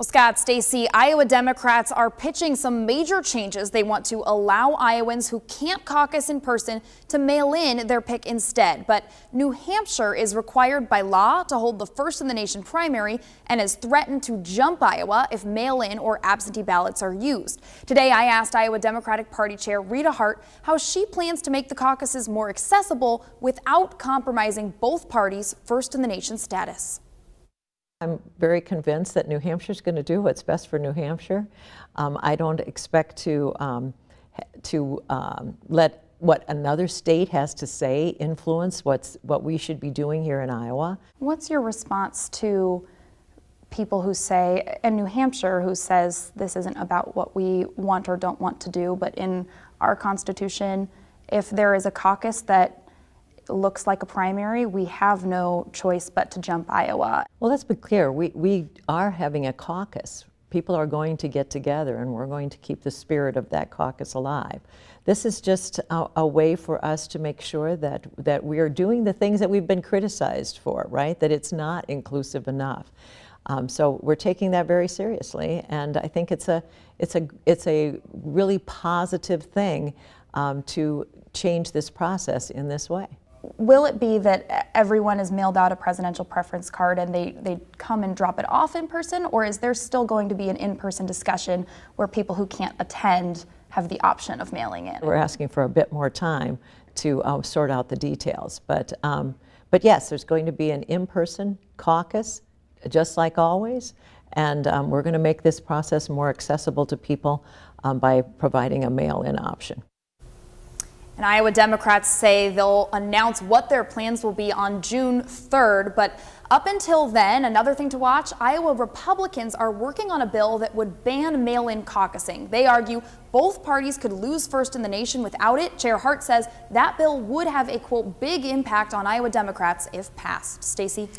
Well, Scott, Stacey, Iowa Democrats are pitching some major changes. They want to allow Iowans who can't caucus in person to mail in their pick instead. But New Hampshire is required by law to hold the first in the nation primary and has threatened to jump Iowa if mail-in or absentee ballots are used. Today, I asked Iowa Democratic Party Chair Rita Hart how she plans to make the caucuses more accessible without compromising both parties' first in the nation status. I'm very convinced that New Hampshire is going to do what's best for New Hampshire. I don't expect to let what another state has to say influence what we should be doing here in Iowa. What's your response to people who say, in New Hampshire, who says this isn't about what we want or don't want to do, but in our Constitution, if there is a caucus that looks like a primary, we have no choice but to jump Iowa? Well, let's be clear. We are having a caucus. People are going to get together, and we're going to keep the spirit of that caucus alive. This is just a way for us to make sure that we are doing the things that we've been criticized for, right? That it's not inclusive enough. So we're taking that very seriously, and I think it's a really positive thing to change this process in this way. Will it be that everyone is mailed out a presidential preference card and they come and drop it off in person, or is there still going to be an in-person discussion where people who can't attend have the option of mailing in? We're asking for a bit more time to sort out the details, but yes, there's going to be an in-person caucus, just like always, and we're going to make this process more accessible to people by providing a mail-in option. And Iowa Democrats say they'll announce what their plans will be on June 3rd. But up until then, another thing to watch, Iowa Republicans are working on a bill that would ban mail-in caucusing. They argue both parties could lose first in the nation without it. Chair Hart says that bill would have a, quote, big impact on Iowa Democrats if passed. Stacey?